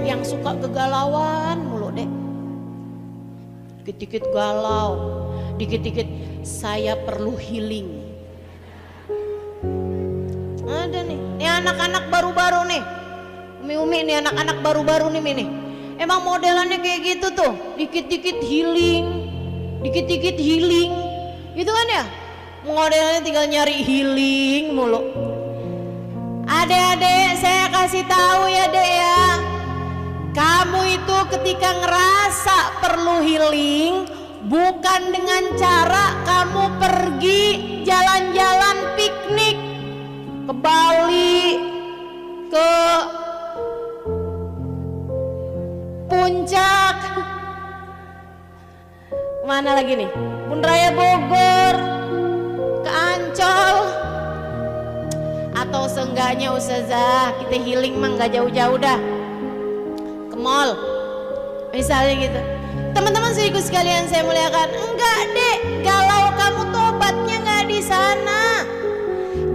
yang suka kegalauan mulu dek. Dikit-dikit galau, dikit-dikit saya perlu healing. Ada nih, ini anak-anak baru-baru nih, Umi nih anak-anak baru-baru nih. Emang modelannya kayak gitu tuh, dikit-dikit healing, gitu kan ya? Modelannya tinggal nyari healing mulu. Adek-adek, saya kasih tahu ya dek ya, kamu itu ketika ngerasa perlu healing, bukan dengan cara kamu pergi jalan-jalan piknik ke Bali, ke Puncak, mana lagi nih, Bunraya Bogor, ke Ancol, atau seenggaknya ustazah kita healing mah nggak jauh-jauh dah, ke mall misalnya gitu. Teman-teman serius sekalian saya muliakan, enggak dek, galau kamu tuh obatnya nggak di sana.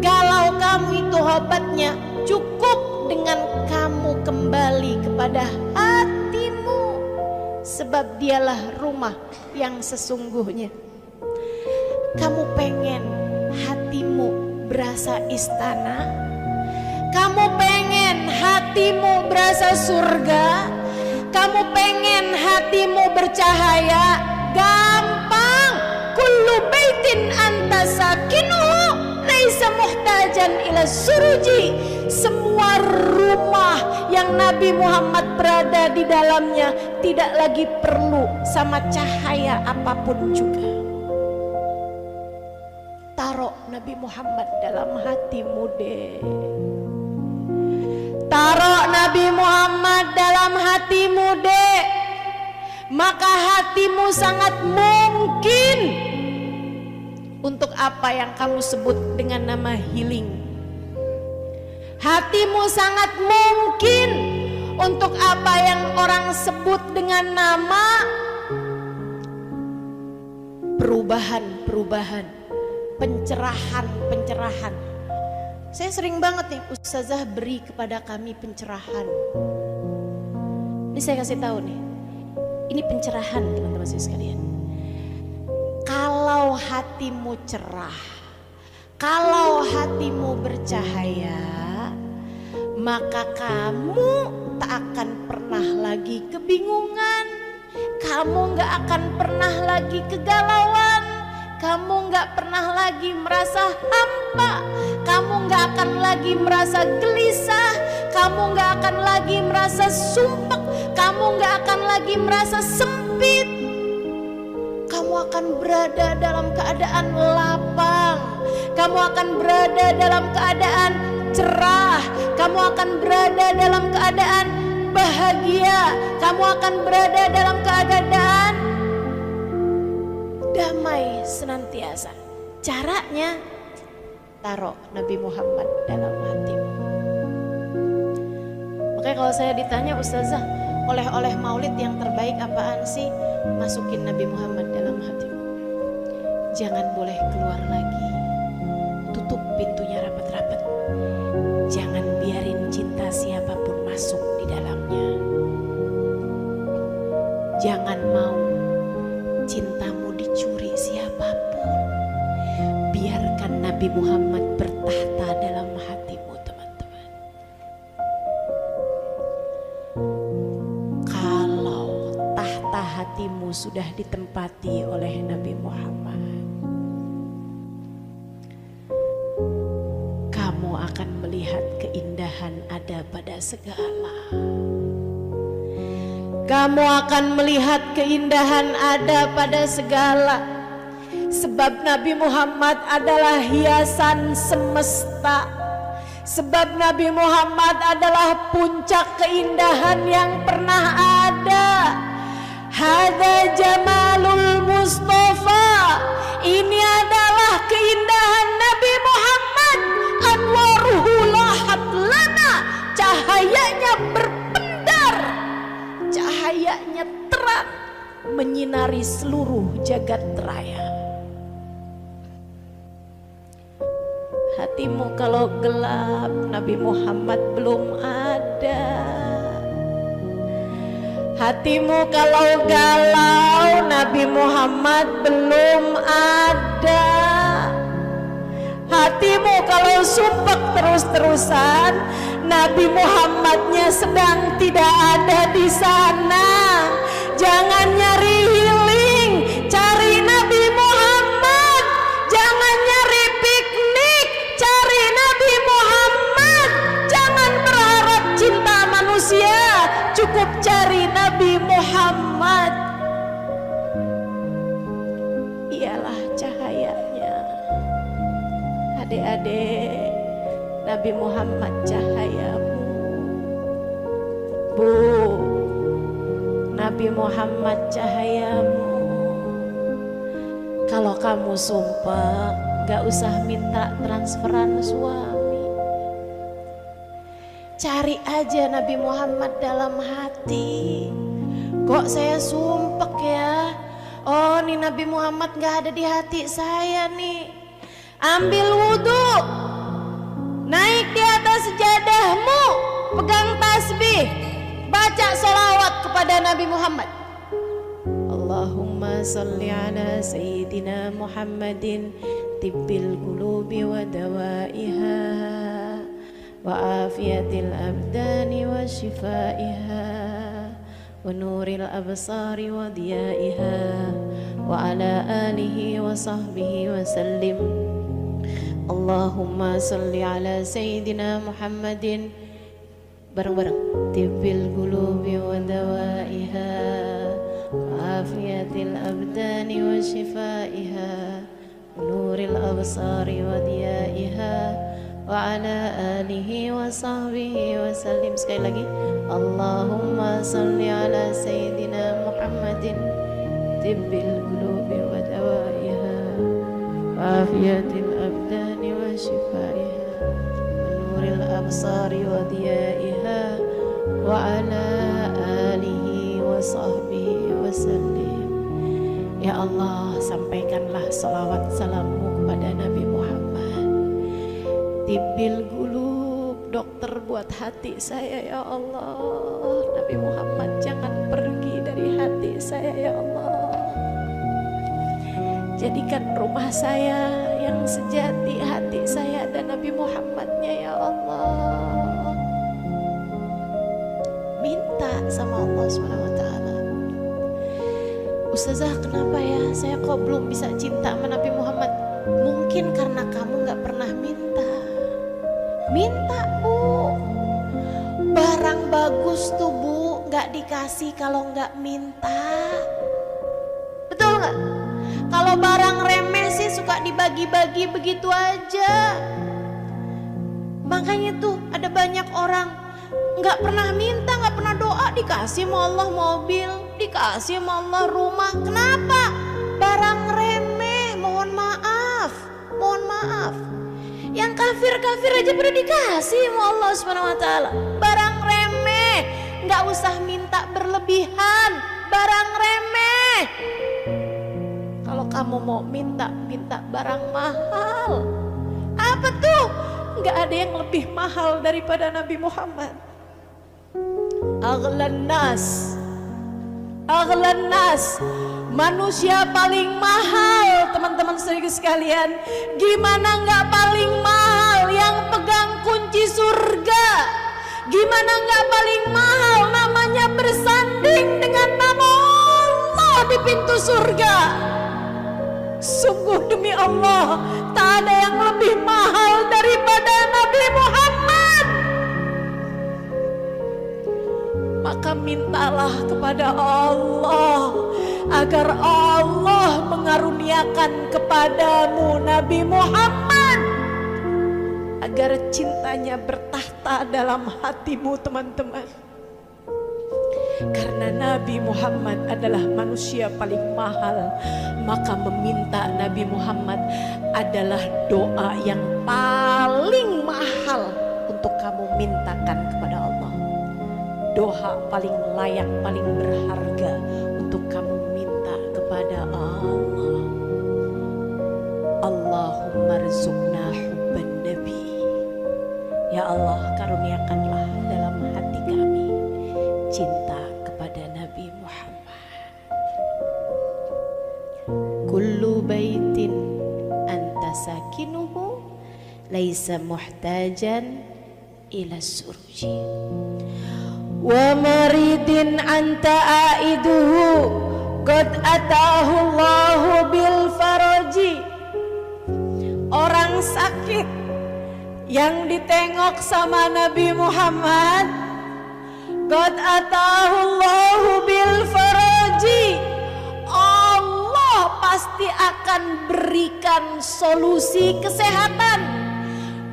Galau kamu itu obatnya cukup dengan kamu kembali kepada hatimu, sebab dialah rumah yang sesungguhnya. Kamu pengen hatimu berasa istana, kamu pengen hatimu berasa surga, kamu pengen hatimu bercahaya, gampang. Kullu baitin anta sakinuhu laisa muhtajan ila suruji. Semua rumah yang Nabi Muhammad berada di dalamnya tidak lagi perlu sama cahaya apapun juga. Taruh Nabi Muhammad dalam hatimu deh. Taruh Nabi Muhammad dalam hatimu dek, maka hatimu sangat mungkin untuk apa yang kamu sebut dengan nama healing. Hatimu sangat mungkin untuk apa yang orang sebut dengan nama perubahan, pencerahan. Saya sering banget nih ustazah beri kepada kami pencerahan. Ini saya kasih tahu nih, ini pencerahan teman-teman sekalian. Kalau hatimu cerah, kalau hatimu bercahaya, maka kamu tak akan pernah lagi kebingungan, kamu gak akan pernah lagi kegalauan, kamu gak pernah lagi merasa hampa, kamu gak akan lagi merasa gelisah, kamu gak akan lagi merasa sumpek, kamu gak akan lagi merasa sempit. Kamu akan berada dalam keadaan lapang, kamu akan berada dalam keadaan cerah, kamu akan berada dalam keadaan bahagia, kamu akan berada dalam keadaan damai senantiasa. Caranya taruh Nabi Muhammad dalam hatimu. Makanya kalau saya ditanya ustazah, oleh-oleh maulid yang terbaik apaan sih? Masukin Nabi Muhammad dalam hatimu. Jangan boleh keluar lagi. Tutup pintunya rapat-rapat. Jangan biarin cinta siapapun masuk di dalamnya. Jangan mau cintamu dicuri siapapun. Biarkan Nabi Muhammad bertahta dalam hatimu, teman-teman. Kalau tahta hatimu sudah ditempati oleh Nabi Muhammad, kamu akan melihat keindahan ada pada segala. Kamu akan melihat keindahan ada pada segala. Sebab Nabi Muhammad adalah hiasan semesta. Sebab Nabi Muhammad adalah puncak keindahan yang pernah ada. Hadza jamalul Mustafa. Ini adalah keindahan Nabi Muhammad. Anwaruhu lahat lana. Cahayanya berpendar, cahayanya terang menyinari seluruh jagat raya. Hatimu kalau gelap, Nabi Muhammad belum ada. Hatimu kalau galau, Nabi Muhammad belum ada. Hatimu kalau sumpek terus-terusan, Nabi Muhammadnya sedang tidak ada di sana. Jangan nyari healing, cari Nabi Muhammad. Jangan nyari piknik, cari Nabi Muhammad. Jangan berharap cinta manusia, cukup cari Nabi Muhammad. Ialah cahayanya. Adik-adik, Nabi Muhammad cahayamu. Bu, Nabi Muhammad cahayamu. Kalau kamu sumpah, gak usah minta transferan suami. Cari aja Nabi Muhammad dalam hati. Kok saya sumpek ya? Oh, nih Nabi Muhammad gak ada di hati saya nih. Ambil wudhu, naik di atas sejadahmu, pegang tasbih, baca sholawat kepada Nabi Muhammad. Allahumma salli ala Sayyidina Muhammadin tibbil qulubi wa dawaiha wa afiyatil abdani wa shifaiha wa nuril absari wa diyaiha wa ala alihi wa sahbihi wa sallim. Allahumma salli ala Sayyidina Muhammadin bareng-bareng tibbil qulubi wa dawaiha wa afiyatil abdani wa shifaiha wa nuril absari wa diyaiha wa ala alihi wa sahbihi wa sallim. Sekali lagi, Allahumma salli ala Sayyidina Muhammadin tibbil qulubi wa dawaiha wa afiyatil abdani wa shifaiha wa nuril absari wa diyaiha wa ala alihi wa sahbihi wa sallim. Ya Allah, sampaikanlah salawat salammu kepada Nabi Muhammad. Tibbil qulub, dokter buat hati saya ya Allah. Nabi Muhammad jangan pergi dari hati saya ya Allah. Jadikan rumah saya yang sejati, hati saya dan Nabi Muhammadnya ya Allah. Minta sama Allah SWT. Ustazah, kenapa ya saya kok belum bisa cinta sama Nabi Muhammad? Mungkin karena kamu gak pernah minta. Minta bu. Barang bagus tuh bu gak dikasih kalau gak minta. Betul gak? Kalau barang remeh sih suka dibagi-bagi begitu aja. Makanya tuh ada banyak orang gak pernah minta, gak pernah doa, dikasih sama Allah mobil, dikasih sama Allah rumah. Kenapa? Barang remeh, mohon maaf, mohon maaf. Yang kafir-kafir aja pada dikasih sama Allah SWT. Barang remeh, gak usah minta berlebihan. Barang remeh. Kalau kamu mau minta, minta barang mahal. Apa tuh? Gak ada yang lebih mahal daripada Nabi Muhammad. Aghlan nas, aghlan nas, manusia paling mahal. Teman-teman sekalian, gimana gak paling mahal? Yang pegang kunci surga. Gimana gak paling mahal? Namanya bersanding dengan nama Allah di pintu surga. Sungguh demi Allah, tak ada yang lebih mahal daripada Nabi Muhammad. Maka mintalah kepada Allah agar Allah mengaruniakan kepadamu Nabi Muhammad, agar cintanya bertahta dalam hatimu teman-teman. Karena Nabi Muhammad adalah manusia paling mahal, maka meminta Nabi Muhammad adalah doa yang paling mahal untuk kamu mintakan kepada Allah. Doa paling layak, paling berharga untuk kamu minta kepada Allah. Allahumma rzuqna hubban Nabi. Ya Allah, karuniakanlah dalam hati kami cinta kepada Nabi masakinuhu laisa muhtajan ila suruji wa maridin anta aiduhu qad atahu Allahu bil faraji. Orang sakit yang ditengok sama Nabi Muhammad, qad atahu Allahu bil faraji, Allah pasti akan berikan solusi kesehatan,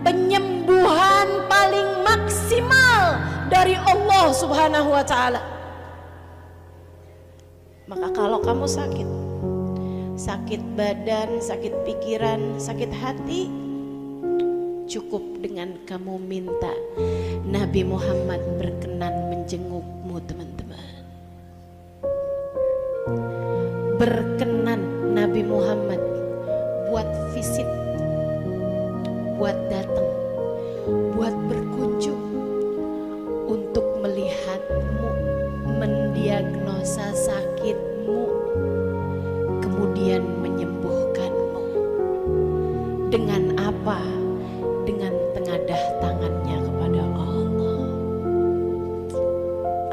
penyembuhan paling maksimal dari Allah Subhanahu wa ta'ala. Maka kalau kamu sakit, sakit badan, sakit pikiran, sakit hati, cukup dengan kamu minta Nabi Muhammad berkenan menjengukmu, teman-teman. Berkenan Nabi Muhammad buat visit, buat datang, buat berkunjung, untuk melihatmu, mendiagnosa sakitmu, kemudian menyembuhkanmu. Dengan apa? Dengan tengadah tangannya kepada Allah,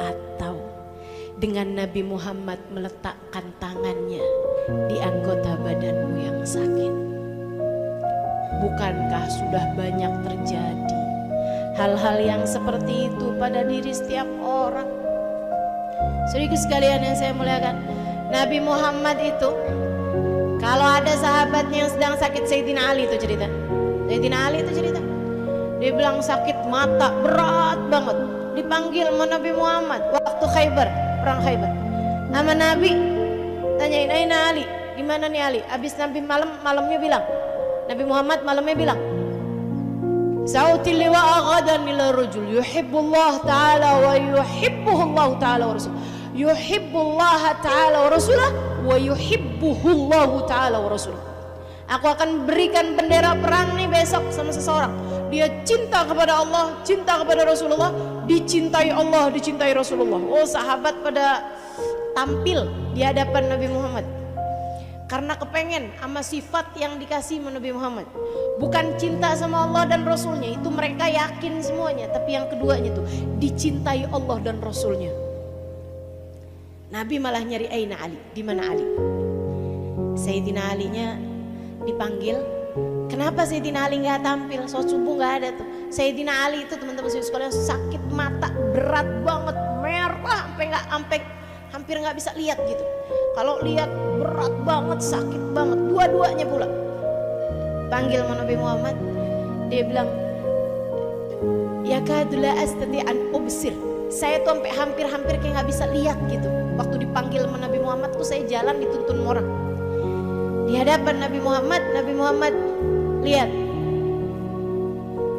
atau dengan Nabi Muhammad meletakkan tangannya di anggota badanmu yang sakit. Bukankah sudah banyak terjadi hal-hal yang seperti itu pada diri setiap orang? Saudaraku sekalian yang saya muliakan, Nabi Muhammad itu kalau ada sahabatnya yang sedang sakit, Sayyidina Ali itu cerita. Sayyidina Ali itu cerita, dia bilang sakit mata berat banget, dipanggil sama Nabi Muhammad waktu Khaybar, perang Khaybar. Nama Nabi tanyain, "Aina Ali? Gimana nih Ali?" Habis Nabi malamnya bilang, Nabi Muhammad malamnya bilang, "Sa'util liwa'a ghadan ila rajul yuhibbullah ta'ala wa yuhibbuhullah ta'ala wa rasul." Yuhibbullah ta'ala wa rasulah wa yuhibbuhullah ta'ala wa rasulah. Aku akan berikan bendera perang nih besok sama seseorang. Dia cinta kepada Allah, cinta kepada Rasulullah, dicintai Allah, dicintai Rasulullah. Oh, sahabat pada tampil di hadapan Nabi Muhammad karena kepengen sama sifat yang dikasih sama Nabi Muhammad. Bukan cinta sama Allah dan Rasulnya, itu mereka yakin semuanya. Tapi yang keduanya tuh dicintai Allah dan Rasulnya. Nabi malah nyari Aina Ali, di mana Ali? Sayyidina Alinya dipanggil. Kenapa Sayyidina Ali nggak tampil? Sholat subuh nggak ada tuh. Sayyidina Ali itu teman-teman sekalian sakit mata berat banget, merah sampai hampir nggak bisa lihat gitu. Kalau lihat berat banget, sakit banget, dua-duanya pula. Panggil Nabi Muhammad, dia bilang, "Ya kadula astati an ubsir." Saya tuh sampai hampir kayak nggak bisa lihat gitu. Waktu dipanggil Nabi Muhammad tuh saya jalan dituntun orang. Di hadapan Nabi Muhammad lihat.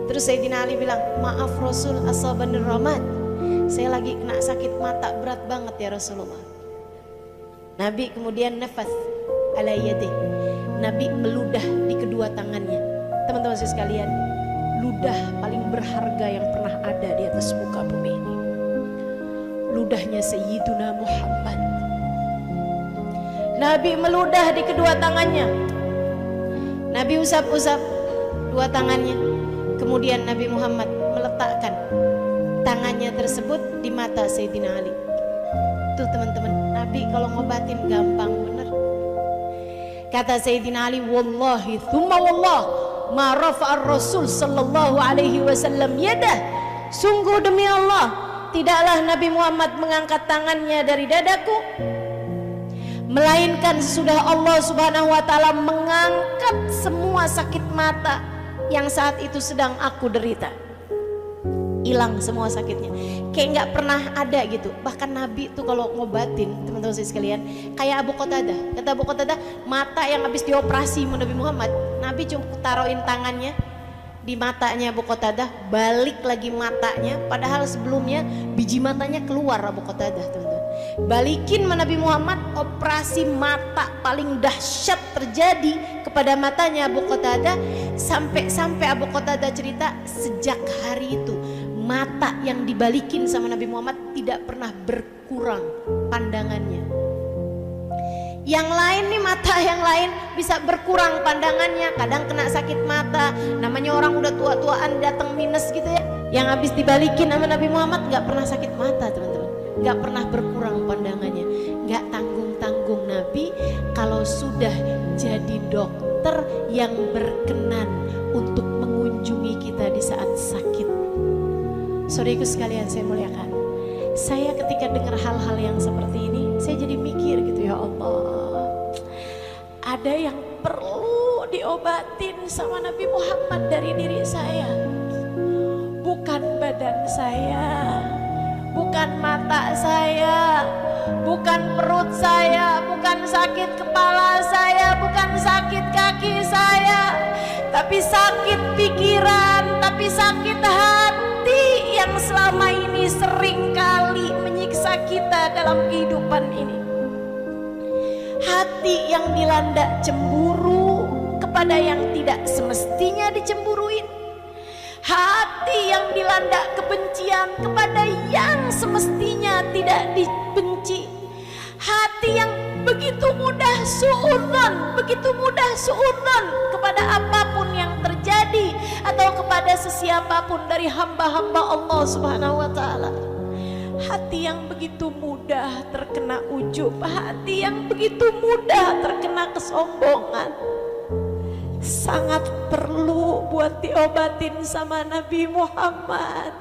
Terus Sayyidina Ali bilang, "Maaf Rasul, asabanir rahmat. Saya lagi kena sakit mata berat banget ya Rasulullah." Nabi kemudian nafas ala yadih. Nabi meludah di kedua tangannya. Teman-teman sekalian, ludah paling berharga yang pernah ada di atas muka bumi ini. Ludahnya Sayyiduna Muhammad. Nabi meludah di kedua tangannya. Nabi usap-usap dua tangannya. Kemudian Nabi Muhammad meletakkan tangannya tersebut di mata Sayyidina Ali. Tuh teman-teman, Nabi kalau ngobatin gampang bener. Kata Sayyidina Ali, "Wallahi thumma wallah ma rafa'ar Rasul sallallahu alaihi wasallam yadah." Sungguh demi Allah, tidaklah Nabi Muhammad mengangkat tangannya dari dadaku, melainkan sesudah Allah Subhanahu wa ta'ala mengangkat semua sakit mata yang saat itu sedang aku derita. Hilang semua sakitnya, kayak nggak pernah ada gitu. Bahkan Nabi tuh kalau ngobatin, teman-teman sekalian, kayak Abu Qatadah. Kata Abu Qatadah, mata yang habis dioperasi Nabi Muhammad, Nabi cuma taruhin tangannya di matanya Abu Qatadah, balik lagi matanya, padahal sebelumnya biji matanya keluar Abu Qatadah, teman-teman. Balikin Nabi Muhammad, operasi mata paling dahsyat terjadi kepada matanya Abu Qatadah, sampai Abu Qatadah cerita sejak hari itu mata yang dibalikin sama Nabi Muhammad tidak pernah berkurang pandangannya. Yang lain nih, mata yang lain bisa berkurang pandangannya, kadang kena sakit mata. Namanya orang udah tua-tuaan datang minus gitu ya. Yang habis dibalikin sama Nabi Muhammad nggak pernah sakit mata teman-teman, nggak pernah berkurang pandangannya. Nggak tanggung-tanggung Nabi kalau sudah jadi dokter yang berkenan untuk mengunjungi kita di saat sakit. Saudaraku sekalian saya muliakan, saya ketika dengar hal-hal yang seperti ini, saya jadi mikir gitu, ya Allah, ada yang perlu diobatin sama Nabi Muhammad dari diri saya. Bukan badan saya, bukan mata saya, bukan perut saya, bukan sakit kepala saya, bukan sakit kaki saya, tapi sakit pikiran, tapi sakit hati yang selama ini sering kali menyiksa kita dalam kehidupan ini. Hati yang dilanda cemburu kepada yang tidak semestinya dicemburuin. Hati yang dilanda kebencian kepada yang semestinya tidak dibenci. Hati yang begitu mudah suudzon, begitu mudah suudzon kepada apapun yang terjadi atau kepada sesiapapun dari hamba-hamba Allah Subhanahu wa taala. Hati yang begitu mudah terkena ujub, hati yang begitu mudah terkena kesombongan, sangat perlu buat diobatin sama Nabi Muhammad.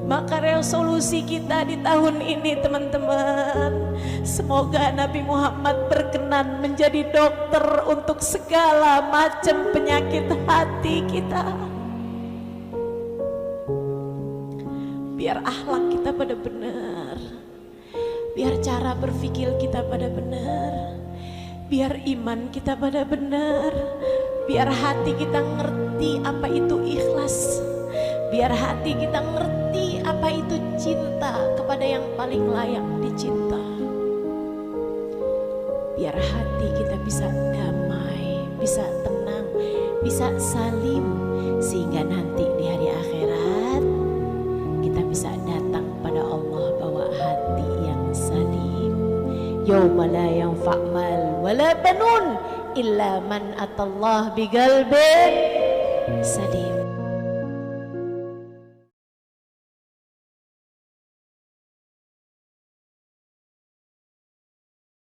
Maka resolusi kita di tahun ini teman-teman, semoga Nabi Muhammad berkenan menjadi dokter untuk segala macam penyakit hati kita. Biar akhlak kita pada benar, biar cara berpikir kita pada benar, biar iman kita pada benar, biar hati kita ngerti apa itu ikhlas, biar hati kita ngerti apa itu cinta kepada yang paling layak dicinta, biar hati kita bisa damai, bisa tenang, bisa salim, sehingga nanti di hari akhirat kita bisa datang pada Allah bawa hati yang salim. Yauma la yanfa' mal wala banun illa man atallah biqalbin salim.